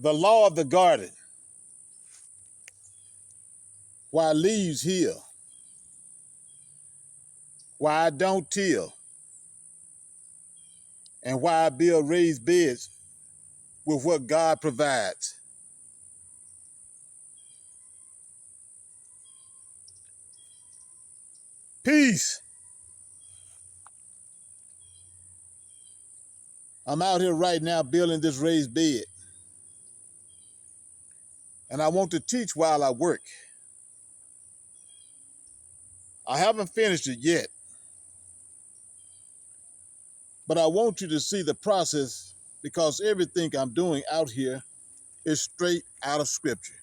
The law of the garden. Why leaves heal. Why I don't till. And why I build raised beds with what God provides. Peace. I'm out here right now building this raised bed. And I want to teach while I work. I haven't finished it yet. But I want you to see the process because everything I'm doing out here is straight out of Scripture.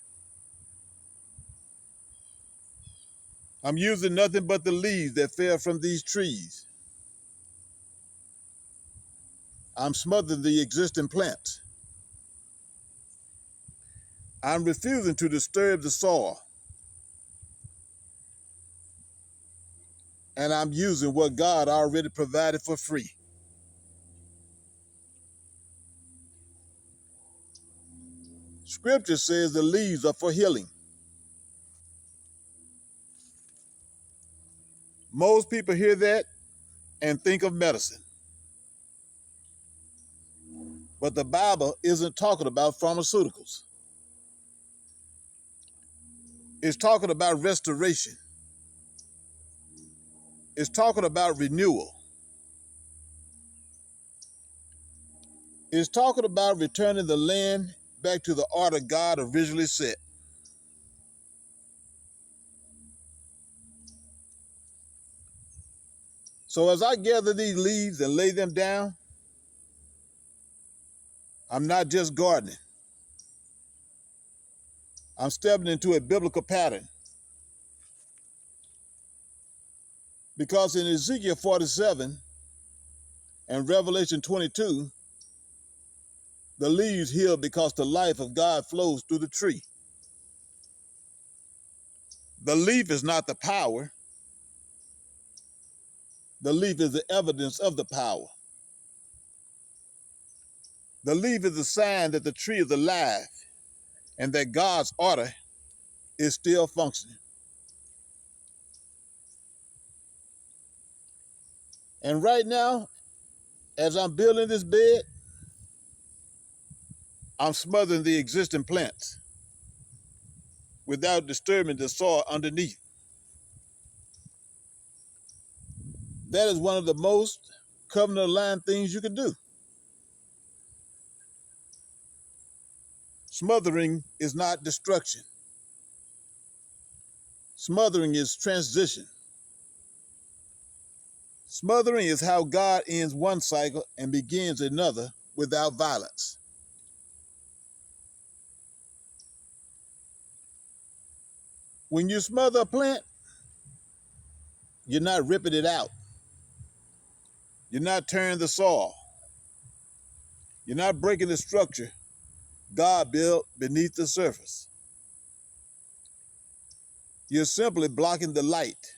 I'm using nothing but the leaves that fell from these trees. I'm smothering the existing plants. I'm refusing to disturb the soil. And I'm using what God already provided for free. Scripture says the leaves are for healing. Most people hear that and think of medicine. But the Bible isn't talking about pharmaceuticals. It's talking about restoration. It's talking about renewal. It's talking about returning the land back to the order God originally set. So as I gather these leaves and lay them down, I'm not just gardening. I'm stepping into a biblical pattern. Because in Ezekiel 47 and Revelation 22, the leaves heal because the life of God flows through the tree. The leaf is not the power. The leaf is the evidence of the power. The leaf is a sign that the tree is alive and that God's order is still functioning. And right now, as I'm building this bed, I'm smothering the existing plants without disturbing the soil underneath. That is one of the most covenant-aligned things you can do. Smothering is not destruction. Smothering is transition. Smothering is how God ends one cycle and begins another without violence. When you smother a plant, you're not ripping it out. You're not tearing the soil. You're not breaking the structure God built beneath the surface. You're simply blocking the light,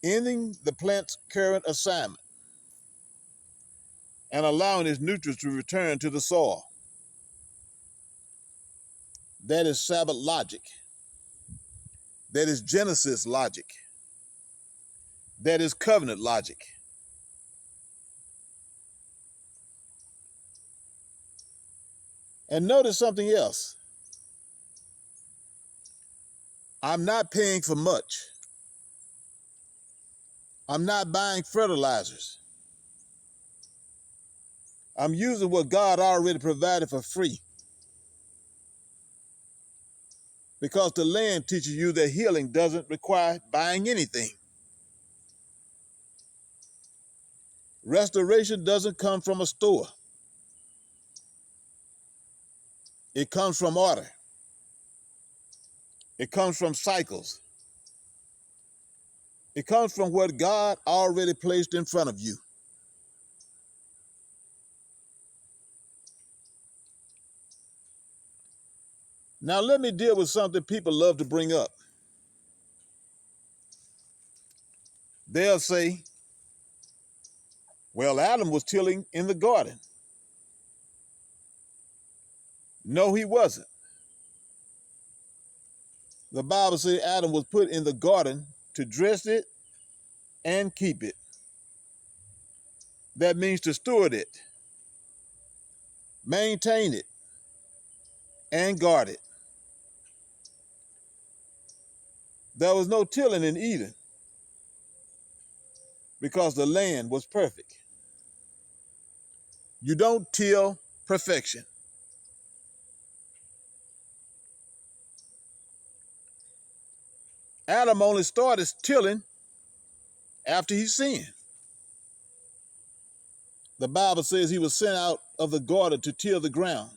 ending the plant's current assignment, and allowing its nutrients to return to the soil. That is Sabbath logic. That is Genesis logic. That is covenant logic. And notice something else. I'm not paying for much. I'm not buying fertilizers. I'm using what God already provided for free. Because the land teaches you that healing doesn't require buying anything. Restoration doesn't come from a store. It comes from order. It comes from cycles. It comes from what God already placed in front of you. Now let me deal with something people love to bring up. They'll say, well, Adam was tilling in the garden. No, he wasn't. The Bible says Adam was put in the garden to dress it and keep it. That means to steward it, maintain it, and guard it. There was no tilling in Eden because the land was perfect. You don't till perfection. Adam only started tilling after he sinned. The Bible says he was sent out of the garden to till the ground.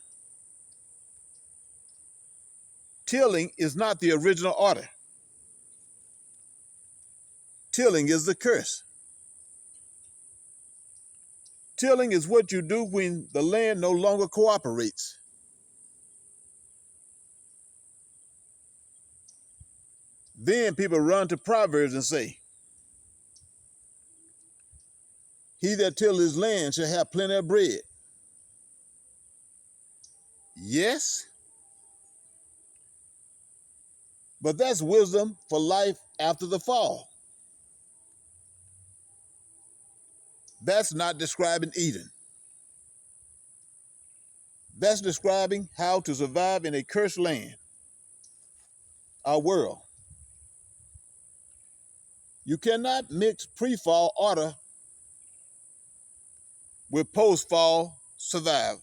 Tilling is not the original order. Tilling is the curse. Tilling is what you do when the land no longer cooperates. Then people run to Proverbs and say, he that tilleth his land shall have plenty of bread. Yes, but that's wisdom for life after the fall. That's not describing Eden. That's describing how to survive in a cursed land, our world. You cannot mix pre-fall order with post-fall survival.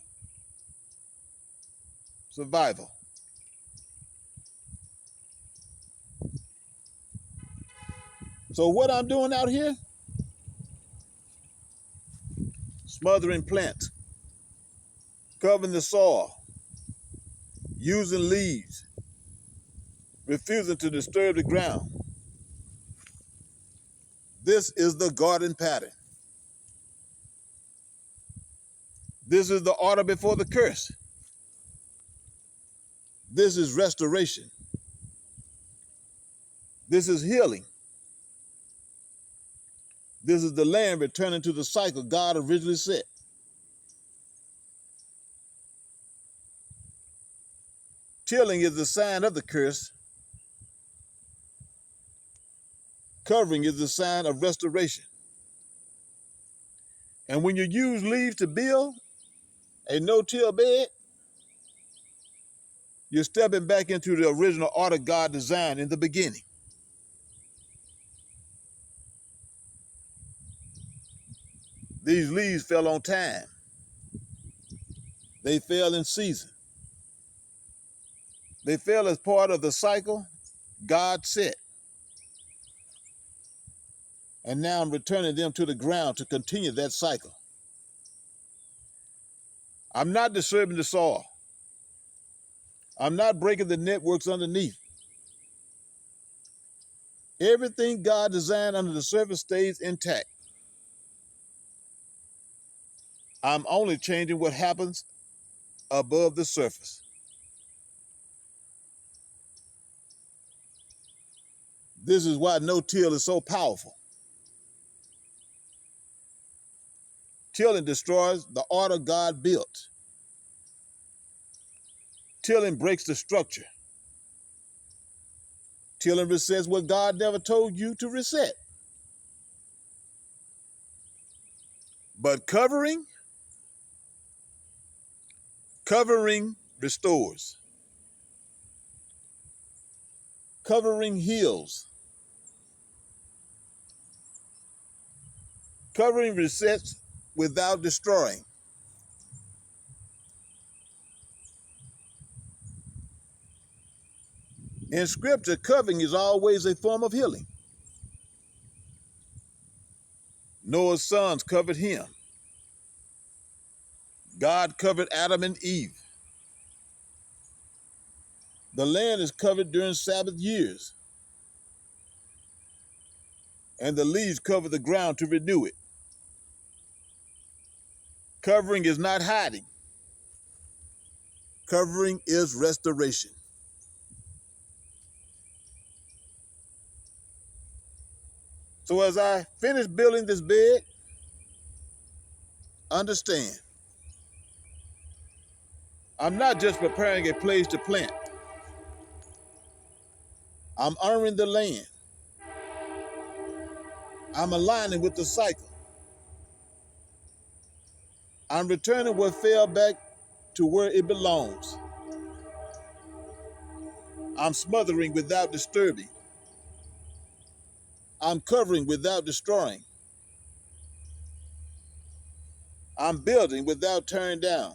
So what I'm doing out here, smothering plants, covering the soil, using leaves, refusing to disturb the ground. This is the garden pattern. This is the order before the curse. This is restoration. This is healing. This is the land returning to the cycle God originally set. Tilling is the sign of the curse. Covering is the sign of restoration. And when you use leaves to build a no-till bed, you're stepping back into the original order God designed in the beginning. These leaves fell on time. They fell in season. They fell as part of the cycle God set. And now I'm returning them to the ground to continue that cycle. I'm not disturbing the soil. I'm not breaking the networks underneath. Everything God designed under the surface stays intact. I'm only changing what happens above the surface. This is why no-till is so powerful. Tilling destroys the order God built. Tilling breaks the structure. Tilling resets what God never told you to reset. But covering restores. Covering heals. Covering resets without destroying. In scripture, covering is always a form of healing. Noah's sons covered him. God covered Adam and Eve. The land is covered during Sabbath years, and the leaves cover the ground to renew it. Covering is not hiding. Covering is restoration. So as I finish building this bed, understand I'm not just preparing a place to plant. I'm honoring the land. I'm aligning with the cycle. I'm returning what fell back to where it belongs. I'm smothering without disturbing. I'm covering without destroying. I'm building without tearing down.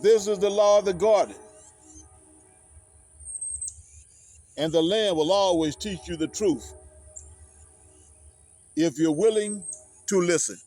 This is the law of the garden, and the land will always teach you the truth if you're willing to listen.